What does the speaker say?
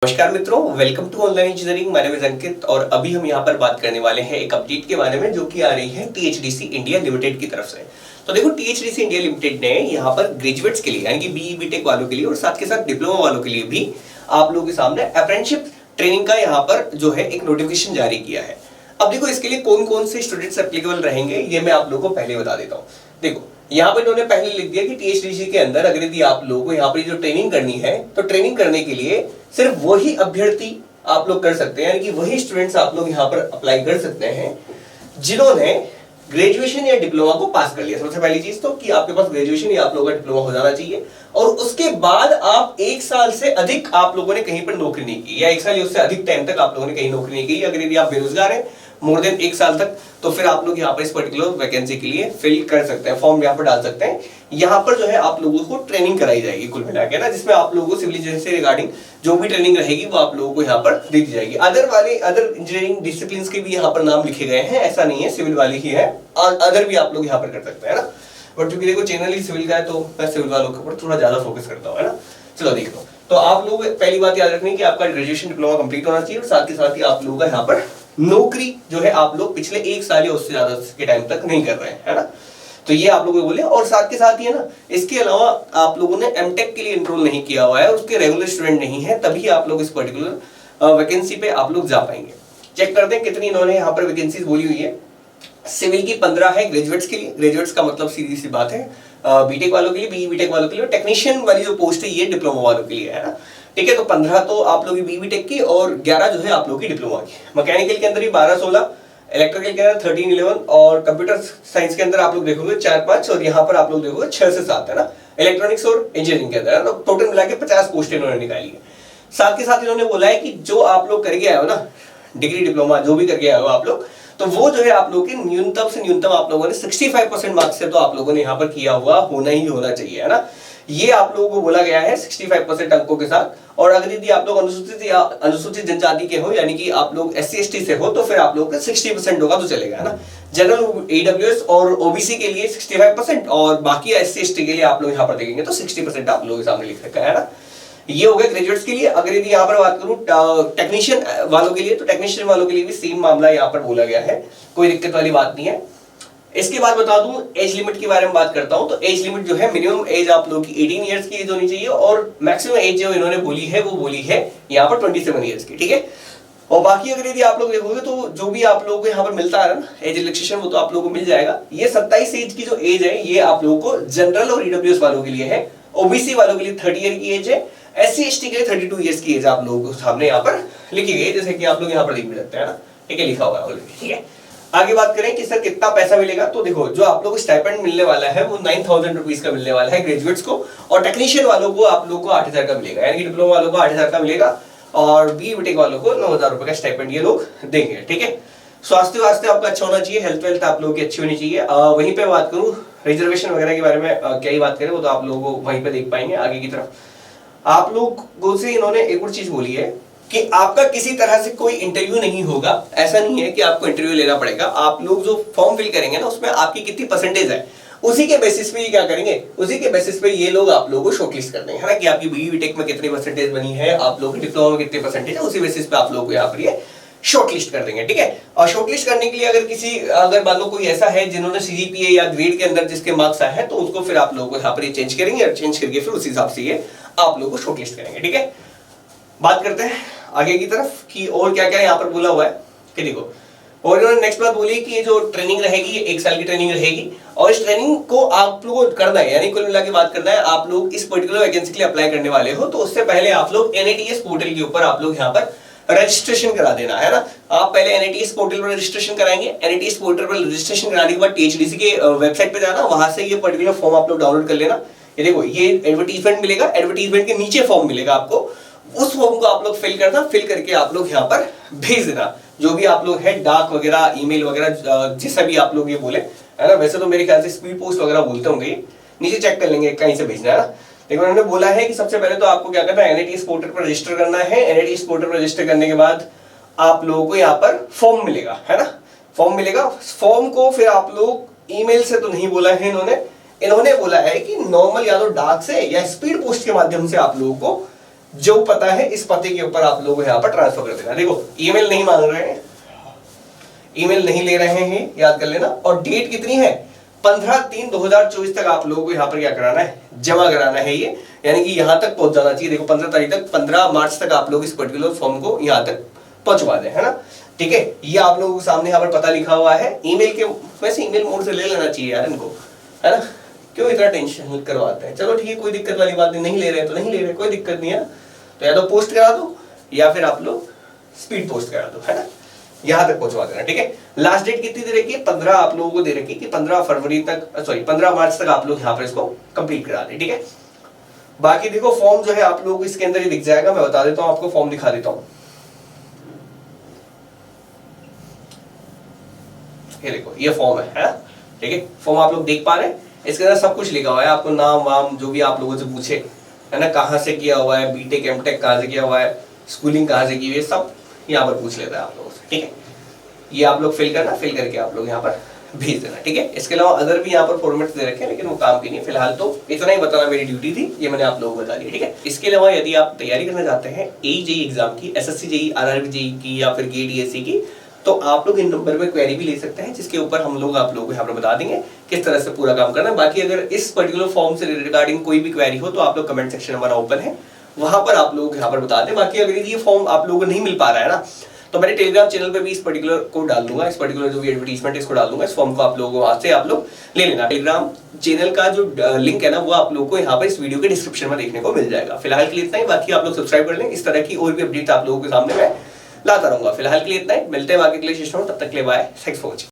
नमस्कार मित्रों, welcome to online engineering. मेरा नाम है अंकित और अभी हम यहाँ पर बात करने वाले हैं एक अपडेट के बारे में जो कि आ रही है टीएचडीसी इंडिया लिमिटेड की तरफ से। तो देखो, टीएचडीसी इंडिया लिमिटेड ने यहाँ पर ग्रेजुएट्स के लिए यानी कि बीई बीटेक वालों के लिए और साथ के साथ डिप्लोमा वालों के लिए भी आप लोगों के सामने अप्रेंटिसशिप ट्रेनिंग का यहाँ पर जो है एक नोटिफिकेशन जारी किया है। अब देखो, इसके लिए कौन कौन से स्टूडेंट्स एप्लीकेबल रहेंगे ये मैं आप लोगों को पहले बता देता हूँ। देखो, यहाँ पर इन्होंने पहले लिख दिया कि टीएचडीसी के अंदर अगर यदि आप लोगों को यहाँ पर जो ट्रेनिंग करनी है तो ट्रेनिंग करने के लिए सिर्फ वही अभ्यर्थी आप लोग कर सकते हैं, यानी कि वही स्टूडेंट्स आप लोग यहाँ पर अप्लाई कर सकते हैं जिन्होंने ग्रेजुएशन या डिप्लोमा को पास कर लिया। सबसे पहली चीज तो कि आपके पास ग्रेजुएशन या आप लोगों का डिप्लोमा हो जाना चाहिए और उसके बाद आप 1 साल से अधिक आप लोगों ने कहीं पर नौकरी नहीं की या 1 साल या उससे अधिक टाइम तक आप लोगों ने कहीं नौकरी नहीं की। अगर यदि आप बेरोजगार हैं मोर देन 1 साल तक, तो फिर आप लोग यहाँ पर इस पर्टिकुलर वैकेंसी के लिए फिल कर सकते हैं, फॉर्म यहाँ पर डाल सकते हैं। यहाँ पर जो है आप लोगों को ट्रेनिंग कराई जाएगी कुल मिला के ना, जिसमें आप लोगों को सिविल इंजीनियरिंग से रिगार्डिंग जो भी ट्रेनिंग रहेगी वो आप लोगों को यहाँ पर दी जाएगी। अदर इंजीनियरिंग डिसिप्लिन के भी यहाँ पर नाम लिखे गए हैं, ऐसा नहीं है सिविल वाली ही है, अदर भी आप लोग यहाँ पर कर सकते हैं ना। बट क्योंकि देखो चैनल ही सिविल का है तो मैं सिविल वालों के ऊपर थोड़ा ज्यादा फोकस करता हूँ, है ना। चलो देख लो, तो आप लोग पहली बात याद रखनी कि आपका ग्रेजुएशन डिप्लोमा कंप्लीट होना चाहिए और साथ ही आप लोगों का यहाँ पर नौकरी जो है आप लोग पिछले 1 साल या उससे ज्यादा के टाइम तक नहीं कर रहे हैं, है ना। तो ये आप लोगों को बोले और साथ ही है ना, इसके अलावा आप लोगों ने एमटेक के लिए एनरोल नहीं किया हुआ है और उसके रेगुलर स्टूडेंट नहीं है, तभी आप लोग इस पर्टिकुलर वैकेंसी पे आप लोग जा पाएंगे। चेक करते हैं कितनी इन्होंने यहाँ पर वैकेंसीज बोली हुई है। सिविल की 15 है ग्रेजुएट्स के लिए, ग्रेजुएट्स का मतलब सीधी सी बात है बीटेक वालों के लिए, बीई बीटेक वालों के लिए, टेक्नीशियन वाली जो पोस्ट है ये डिप्लोमा वालों के लिए है ना। ठीक है, तो 15 तो आप लोग की बीई बीटेक की और 11 जो है आप लोग की डिप्लोमा की। मैकेनिकल के अंदर भी 12-16, इलेक्ट्रिकल के अंदर 13-11 और कंप्यूटर साइंस के अंदर आप लोग देखोगे 4-5 और यहाँ पर आप लोग देखोगे 6 से 7, है ना। इलेक्ट्रॉनिक्स और इंजीनियरिंग के अंदर है ना, टोटल मिला के 50 पोस्टें इन्होंने निकाली है। साथ इन्होंने बोला है कि जो आप लोग करके आए हो ना, डिग्री डिप्लोमा जो भी करके आए हो आप लोग, तो वो जो है आप लोग के न्यूनतम से न्यूनतम आप लोगों ने 65% मार्क्स से तो आप लोगों ने यहाँ पर किया हुआ होना ही होना चाहिए, है ना। ये आप लोगों को बोला गया है 65% अंकों के साथ। और अगर यदि आप लोग अनुसूचित जनजाति के हो यानी कि आप लोग SC ST से हो तो फिर आप लोग का 60% होगा तो चलेगा, है ना। जनरल AWS और OBC के लिए 65% और बाकी SC ST के लिए आप लोग यहाँ पर देखेंगे तो 60% आप लोगों के सामने लिख रखा है ना। ये हो गया ग्रेजुएट्स के लिए। अगर यदि यहाँ पर बात करूं टेक्नीशियन वालों के लिए, तो टेक्नीशियन वालों के लिए भी सेम मामला यहाँ पर बोला गया है, कोई दिक्कत वाली बात नहीं है। इसके बाद बता दूं एज लिमिट के बारे में बात करता हूं, तो एज लिमिट जो है मिनिमम एज आप लोगों की 18 इयर्स की एज होनी चाहिए और मैक्सिमम एज जो इन्होंने बोली है वो बोली है यहाँ पर 27 इयर्स की, ठीक है। और बाकी अगर यदि आप लोग देखोगे तो जो भी आप लोगों को यहाँ पर मिलता है ना एज रिलैक्सेशन, वो तो आप लोगों को मिल जाएगा। ये 27 एज की जो एज है ये आप लोगों को जनरल और EWS वालों के लिए है, OBC वालों के लिए 30 ईयर की एज है, SC ST के लिए 32 इयर्स की एज आप लोगों को सामने यहाँ पर लिखी गई है, जैसे कि आप लोग यहाँ पर देख भी सकते हैं ना, ठीक है, लिखा हुआ है ऑलरेडी, ठीक है। आगे बात करें कि सर कितना पैसा मिलेगा, तो देखो जो आप लोगों को स्टाइपेंड मिलने वाला है वो 9,000 रुपीज का मिलने वाला है ग्रेजुएट्स को, और टेक्नीशियन वालों को आप लोगों को 8,000 का मिलेगा, यानी कि डिप्लोमा वालों को 8,000 का मिलेगा और बीई बीटेक वालों को 9,000 रुपए का स्टाइपेंड ये लोग देंगे, ठीक है। स्वास्थ्य वास्ते आपका अच्छा होना चाहिए, हेल्थ वेल्थ आप लोगों की अच्छी होनी चाहिए। वहीं पे बात करूं रिजर्वेशन वगैरह के बारे में क्या ही बात करें, वो तो आप लोगों को वहीं पे देख पाएंगे आगे की तरफ। आप लोगों से इन्होंने एक और चीज बोली है कि आपका किसी तरह से कोई इंटरव्यू नहीं होगा, ऐसा नहीं है कि आपको इंटरव्यू लेना पड़ेगा। आप लोग जो फॉर्म फिल करेंगे ना उसमें आपकी कितनी परसेंटेज है उसी के बेसिस पे ये क्या करेंगे, उसी के बेसिस पे ये लोग आप लोगों को शॉर्टलिस्ट कर देंगे, है ना, कि आपकी बीई बीटेक में कितनी परसेंटेज बनी है, आप लोगों की डिप्लोमा में कितनी परसेंटेज है, उसी बेसिस पे आप लोगों को यहाँ पर ये शॉर्टलिस्ट कर देंगे, ठीक है। और शॉर्टलिस्ट करने के लिए अगर मान लो कोई ऐसा है जिन्होंने CGPA या ग्रेड के अंदर जिसके मार्क्स आए हैं तो उसको फिर आप लोगों को यहाँ पर ये चेंज करेंगे और चेंज करके फिर उस हिसाब से ये आप लोगों को शॉर्टलिस्ट करेंगे, ठीक है। बात करते हैं आगे की तरफ कि और क्या क्या यहाँ पर बोला हुआ है कि देखो, और इन्होंने नेक्स्ट बात बोली कि ये जो ट्रेनिंग रहेगी ये 1 साल की ट्रेनिंग रहेगी और इस ट्रेनिंग को आप लोगों को करना है, यानी कुल मिला के बात करना है। आप लोग इस पर्टिकुलर वैकेंसी के लिए अप्लाई करने वाले हो तो उससे पहले आप लोग NITS पोर्टल के ऊपर आप लोग यहाँ पर रजिस्ट्रेशन करा देना, है ना। आप पहले NITS पोर्टल पर रजिस्ट्रेशन कराएंगे, NITS पोर्टल पर रजिस्ट्रेशन कराने के बाद THDC के वेबसाइट पे जाना, वहां से ये पर्टिकुलर फॉर्म आप लोग डाउनलोड कर लेना। ये देखो ये एडवर्टीजमेंट मिलेगा, एडवर्टीजमेंट के नीचे फॉर्म मिलेगा आपको, उस फॉर्म को आप लोग फिल करना, फिल करके आप लोग यहाँ पर भेज देना। जो भी आप लोग है डाक वगैरह ईमेल वगैरह जैसा भी आप लोग ये बोले, है ना। वैसे तो मेरे ख्याल से स्पीड पोस्ट वगैरह बोलते होंगे, नीचे चेक कर लेंगे कहीं से भेजना है ना। देखो उन्होंने बोला है कि सबसे पहले तो आपको क्या करना है, NITS पोर्टल पर रजिस्टर करना है। NITS पोर्टल पर रजिस्टर करने के बाद आप लोगों को यहाँ पर फॉर्म मिलेगा, है ना, फॉर्म मिलेगा। फॉर्म को फिर आप लोग ईमेल से तो नहीं बोला है इन्होंने बोला है कि नॉर्मल या तो डाक से या स्पीड पोस्ट के माध्यम से आप लोगों को जो पता है इस पते के ऊपर आप लोग यहाँ पर ट्रांसफर कर देना। देखो ईमेल नहीं मांग रहे हैं, ईमेल नहीं ले रहे हैं, याद कर लेना। और डेट कितनी है, 15/3/2024 तक आप लोगों को यहाँ पर क्या कराना है, जमा कराना है ये, यानी कि यहाँ तक पहुंच जाना चाहिए। देखो 15 तारीख तक, 15 मार्च तक आप लोग इस पर्टिकुलर फॉर्म को यहाँ तक पहुंचवा दें, है ना। ठीक है, ये आप लोगों के सामने यहाँ पर पता लिखा हुआ है। ईमेल के, वैसे ईमेल मोड से ले लेना चाहिए यार इनको, है ना, क्यों इतना टेंशन करवाते हैं। चलो ठीक है, कोई दिक्कत वाली बात नहीं ले रहे तो नहीं ले रहे, कोई दिक्कत नहीं है। तो या तो पोस्ट करा दो या फिर आप लोग स्पीड पोस्ट करा दो, है ना, यहां तक पहुंचवा देना। ठीक है, लास्ट डेट कितनी दे रखी है, 15 आप लोगों को दे रखी है कि 15 फरवरी तक, सॉरी 15 मार्च तक आप लोग यहाँ पर इसको कंप्लीट करा दें। ठीक है, बाकी देखो फॉर्म जो है आप लोगों को इसके अंदर ही दिख जाएगा, मैं बता देता हूं आपको, फॉर्म दिखा देता हूं। ये देखो ये फॉर्म है ना। ठीक है, फॉर्म आप लोग देख पा रहे हैं, इसके अंदर सब कुछ लिखा हुआ है, आपको नाम वाम जो भी आप लोगों से पूछे, है ना, कहाँ से किया हुआ है, बीटेक एमटेक कहाँ से किया हुआ है, स्कूलिंग कहाँ से की हुई है, सब यहाँ पर पूछ लेता है आप लोगों से। ठीक है, ये आप लोग फिल करना, फिल करके आप लोग यहाँ पर भेज देना। ठीक है, इसके अलावा अदर भी यहाँ पर फॉर्मेट दे रखे हैं, लेकिन वो काम की नहीं, फिलहाल तो इतना ही बताना मेरी ड्यूटी थी, ये मैंने आप लोगों को बता दिया। ठीक है, इसके अलावा यदि आप तैयारी करना चाहते हैं AJE एग्जाम की, SSC JEE, RRB JEE की या फिर GATE DSE की, तो आप लोग इन नंबर पे क्वेरी भी ले सकते हैं, जिसके ऊपर हम लोग आप लोगों को यहाँ पर बता देंगे किस तरह से पूरा काम करना है। बाकी अगर इस पर्टिकुलर फॉर्म से रिगार्डिंग कोई भी क्वेरी हो तो आप लोग कमेंट सेक्शन हमारा ओपन है, वहां पर आप लोग यहाँ पर बता दें। बाकी अगर ये फॉर्म आप लोगों को नहीं मिल पा रहा है ना, तो मैंने टेलीग्राम चैनल पे भी इस पर्टिकुलर को डाल दूंगा, इस पर्टिकुलर जो भी एडवर्टाइजमेंट है इसको डाल दूंगा, इस फॉर्म को आप लोगों को वहां से आप लोग ले लेना। टेलीग्राम चैनल का जो लिंक है ना, वो आप लोगों को यहाँ पर इस वीडियो के डिस्क्रिप्शन में देखने को मिल जाएगा। फिलहाल के लिए इतना ही, बाकी आप लोग सब्सक्राइब कर लें, इस तरह की और भी अपडेट आप लोगों के सामने मैं लाता रहूंगा। फिलहाल के लिए इतना ही, मिलते हैं बाकी के लिए सेशन में, तब तक के लिए बाय, थैंक्स फॉर वॉचिंग।